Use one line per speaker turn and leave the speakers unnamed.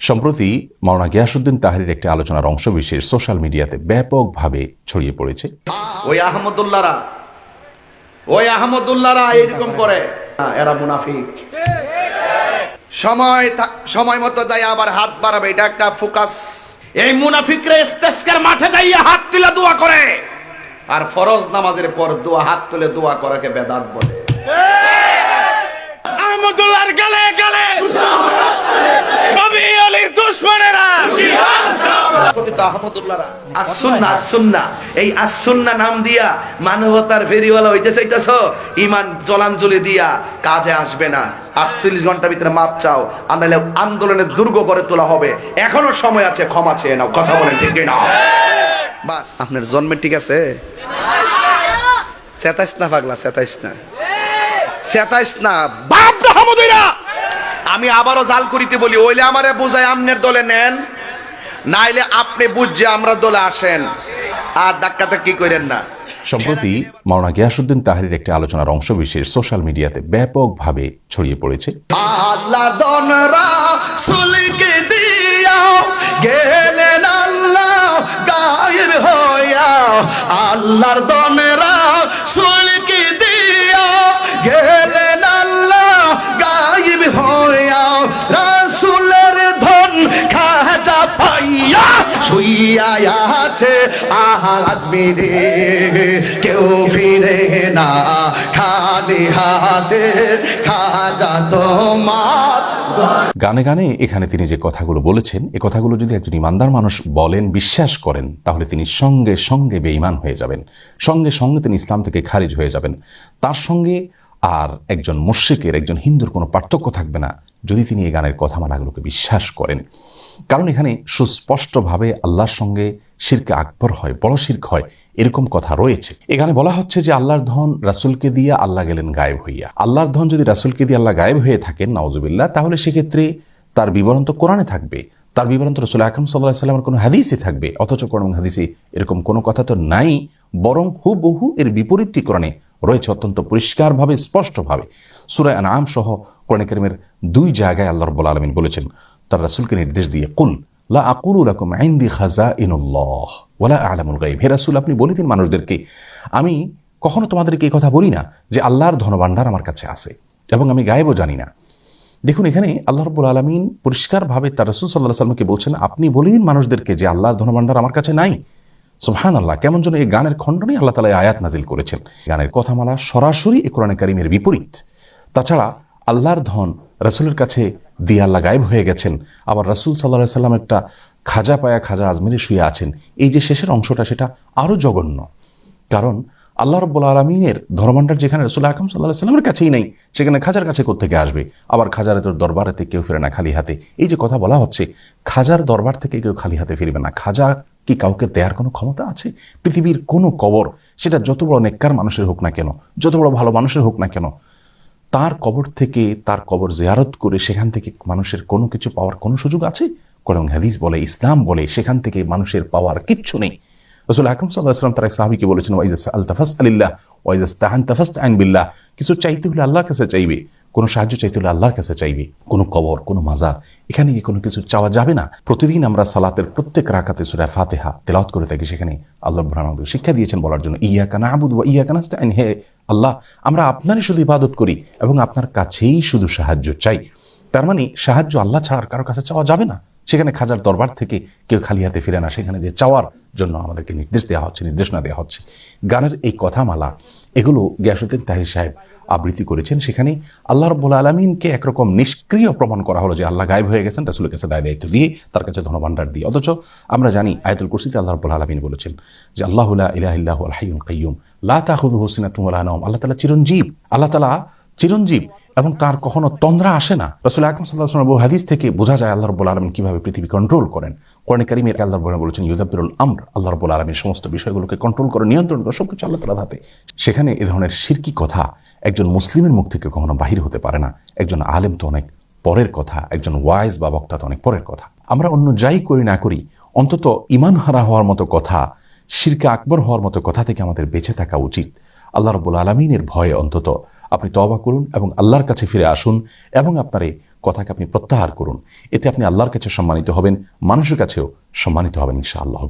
সম্প্রতি মাওলানা গিয়াসউদ্দিন তাহরির একটি আলোচনার অংশবিশেষ সোশ্যাল মিডিয়াতে ব্যাপকভাবে ছড়িয়ে পড়েছে।
ওই আহমদুল্লাহরা এরকম করে, এরা মুনাফিক। সময় মতো যাই আবার হাত বাড়াবে, এটা একটা ফোকাস। এই মুনাফিকরা ইস্তেসকার মাঠে যাইয়া হাত তুলে দোয়া করে, আর ফরজ নামাজের পর দোয়া হাত তুলে দোয়া করাকে বেদাত বলে। আহমদুল্লাহর গালে গালে নবী আলীর দুশমনেরা আহমদুল্লাহরা আসুন্নাহ আসুন্নাহ, এই আসুন্নাহ নাম দিয়া মানবতার ফেরিওয়ালা হইতে চাইতেছ, ঈমান জলাঞ্জলি দিয়া কাজে আসবে না। 48 ঘন্টার ভিতরে মাপ চাও, আনালে আন্দোলনের দুর্গ গড়ে তোলা হবে। এখনো সময় আছে, ক্ষমা চেয়ে নাও। কথা বলেন ঠিক না? বাস আপনার জন্মে ঠিক আছে। চেতাইস না পাগলা, চেতাইস না, চেতাইস না। বাপ রহমদুল্লাহ, আমি আবারও জাল করিতে বলি, ওইলে আমারে বুঝায় আমনের দলে নেন, নাইলে আপনি বুঝছে আমরা দলে আসেন, আর ধাক্কাতে কি করেন না।
সম্প্রতি মাওলানা গিয়াসউদ্দিন তাহরির একটি আলোচনার অংশবিশেষ সোশ্যাল মিডিয়াতে ব্যাপকভাবে ছড়িয়ে পড়েছে।
আল্লাহর দন রাসূলকে দিয়া গেলেন আল্লাহ গায়েব হইয়া, আল্লাহর দন রাসূলকে দিয়া গেলেন আল্লাহ গায়েব হইয়া, রাসূলের ধন খাজা পাইয়া শুইয়া আছে আজমিরে, কেউ ফিরে না খালি হাতে, খাজা তোমার।
গানে গানে এখানে তিনি যে কথাগুলো বলেছেন, এ কথাগুলো যদি একজন ইমানদার মানুষ বলেন, বিশ্বাস করেন, তাহলে তিনি সঙ্গে সঙ্গে বেঈমান হয়ে যাবেন, সঙ্গে সঙ্গে তিনি ইসলাম থেকে খারিজ হয়ে যাবেন। তার সঙ্গে আর একজন মুশরিকের, একজন হিন্দুর কোনো পার্থক্য থাকবে না যদি তিনি এই গানের কথামালাগুলোকে বিশ্বাস করেন। কারণ এখানে সুস্পষ্টভাবে আল্লাহর সঙ্গে শিরকে আকবর হয়, বড় শিরক হয়, এরকম কথা রয়েছে। এখানে বলা হচ্ছে যে আল্লাহর ধন রাসূলকে দিয়ে আল্লাহ গেলেন গায়েব হইয়া। আল্লাহর ধন যদি রাসূলকে দিয়ে আল্লাহ গায়েব হয়ে থাকেন, নাউজুবিল্লাহ, তাহলে সেক্ষেত্রে তার বিবরণ তো কোরআনে থাকবে, তার বিবরণ তো রাসূল আকরাম সাল্লাল্লাহু আলাইহি ওয়াসাল্লামের কোনো হাদিসে থাকবে। অথচ কোরআন হাদিসে এরকম কোনো কথা তো নাই, বরং হুবহু এর বিপরীতটি কোরআনে রয়েছে অত্যন্ত পরিষ্কারভাবে, স্পষ্টভাবে। সূরা আনআম সহ কোরআন কারীমের 2 জায়গায় আল্লাহ রাব্বুল আলামিন বলেছেন তার রাসূলকে নির্দেশ দিয়ে, কুল লা আকুলু লাকুম ইনদি খাযাইনুল্লাহ ওয়ালা আ'লামুল গায়ব। হে রাসূল, আপনি বলে দিন মানুষদেরকে, আমি কখনো তোমাদেরকে এই কথা বলি না যে আল্লাহর ধনভাণ্ডার আমার কাছে আছে এবং আমি গায়েবও জানি না। দেখুন, এখানে আল্লাহ রাব্বুল আলামিন পরিষ্কারভাবে তার রাসূল সাল্লাল্লাহু আলাইহি ওয়াসাল্লামকে বলছেন, আপনি বলে দিন মানুষদেরকে যে আল্লাহর ধনভাণ্ডার আমার কাছে নাই। সুবহানাল্লাহ, কেমন যেন এই গানের খণ্ডনে আল্লাহ তাআলা আয়াত নাজিল করেছেন। গানের কথামালা সরাসরি এই কোরআনে কারীমের বিপরীত। তাছাড়া আল্লাহর ধন রাসূলের কাছে দিয়ে আল্লাহ গায়েব হয়ে গেছেন, আবার রাসূল সাল্লাল্লাহু আলাইহি ওয়াসাল্লাম একটা খাজা পায়া খাজা আজমিরে শুয়ে আছেন। এই যে শেষের অংশটা, সেটা আরো জঘন্য। কারণ আল্লাহ রাব্বুল আলামিনের ধর্মভাণ্ডার যেখানে রাসূল আকরাম সাল্লাল্লাহু আলাইহি ওয়াসাল্লামের কাছেই নাই, সেখানে খাজার কাছে কোত্থেকে আসবে? আবার খাজার দরবারেতে কেউ ফিরে না খালি হাতে। এই যে কথা বলা হচ্ছে, খাজার দরবার থেকে কেউ খালি হাতে ফিরবে না। খাজা কি কাউকে দেওয়ার কোনো ক্ষমতা আছে? পৃথিবীর কোনো কবর, সেটা যত বড় নেককার মানুষের হোক না কেন, যত বড় ভালো মানুষের হোক না কেন, তার কবর থেকে, তার কবর জিয়ারত করে সেখান থেকে মানুষের কোনো কিছু পাওয়ার কোনো সুযোগ আছে? কোরআন হাদিস বলে, ইসলাম বলে, সেখান থেকে মানুষের পাওয়ার কিচ্ছু নেই। রাসূল আকরাম সাল্লাল্লাহু আলাইহি ওয়াসাল্লাম তার এক সাহাবীকে বলেছেন, ওয়াইজা সাআলতা ফাসআলিল্লাহ ওয়াইজা ইসতাআনতা ফাসতাইন বিল্লাহ। কিছু চাইতে হলে আল্লাহর কাছে চাইবে, কোনো সাহায্য চাইতে হলে আল্লাহর কাছে চাইবে। কোনো কবর, কোনো মাজার, এখানে গিয়ে কোনো কিছু চাওয়া যাবে না। প্রতিদিন আমরা সালাতের প্রত্যেক রাকাতে সূরা ফাতিহা তেলাওয়াত করে থাকি, সেখানে আল্লাহ রাব্বুল আলামিন আমাদের শিক্ষা দিয়েছেন বলার জন্য, ইয়াকা না'বুদু ওয়া ইয়াকা নাস্তাইন। হে আল্লাহ, আমরা আপনারই শুধু ইবাদত করি এবং আপনার কাছেই শুধু সাহায্য চাই। তার মানে সাহায্য আল্লাহ ছাড়া কারো কাছে চাওয়া যাবে না। সেখানে খাজার দরবার থেকে কেউ খালি হাতে ফিরে না, সেখানে যে চাওয়ার জন্য আমাদেরকে নির্দেশ দেওয়া হচ্ছে, নির্দেশনা দেওয়া হচ্ছে। গানের এই কথামালা, এগুলো গিয়াসউদ্দিন তাহরি সাহেব আবৃত্তি করেছেন। সেখানে আল্লাহ রাব্বুল আলামিনকে একরকম নিষ্ক্রিয় প্রমাণ করা হলো যে আল্লাহ গায়েব হয়ে গেছেন রাসূলের কাছে দায়িত্ব দিয়ে, তার কাছে ধনভাণ্ডার দিয়ে। অথচ আমরা জানি আয়াতুল কুরসিতে আল্লাহ রাব্বুল আলামিন বলেছেন যে আল্লাহু লা ইলাহা ইল্লাহু আল হাইয়ুল কাইয়্যুম লা তাখুযুহু সিনাতুন ওয়া লা নাওম। আল্লাহ তাআলা চিরঞ্জীব, আল্লাহ তাআলা চিরঞ্জীব এবং তার কখনো তন্দ্রা আসে না। রাসূল আকরাম সাল্লাল্লাহু আলাইহি ওয়াসাল্লাম হাদিস থেকে বোঝা যায় আল্লাহ রাব্বুল আলামিন কিভাবে পৃথিবী কন্ট্রোল করেন। কোরআনে কারীমে আল্লাহ বলেছেন ইউদাব্বিরুল আমর, আল্লাহ রাব্বুল আলামিন সমস্ত বিষয়গুলোকে কন্ট্রোল করে, নিয়ন্ত্রণ করে, সবকিছু আল্লাহ তাআলার হাতে। সেখানে এই ধরনের শিরকি কথা একজন মুসলিমের মুখ থেকে কখনো বাহির হতে পারে না। একজন আলেম তো অনেক পরের কথা, একজন ওয়াইজ বা বক্তা তো অনেক পরের কথা। আমরা অন্য যাই করি না করি, অন্তত ঈমান হারা হওয়ার মতো কথা, শিরকে আকবর হওয়ার মতো কথা থেকে আমাদের বেঁচে থাকা উচিত। আল্লাহ রাব্বুল আলামিনের ভয়ে অন্তত আপনি তওবা করুন এবং আল্লাহর কাছে ফিরে আসুন এবং আপনার এই কথাকে আপনি প্রত্যাহার করুন। এতে আপনি আল্লাহর কাছে সম্মানিত হবেন, মানুষের কাছেও সম্মানিত হবেন ইনশাআল্লাহ।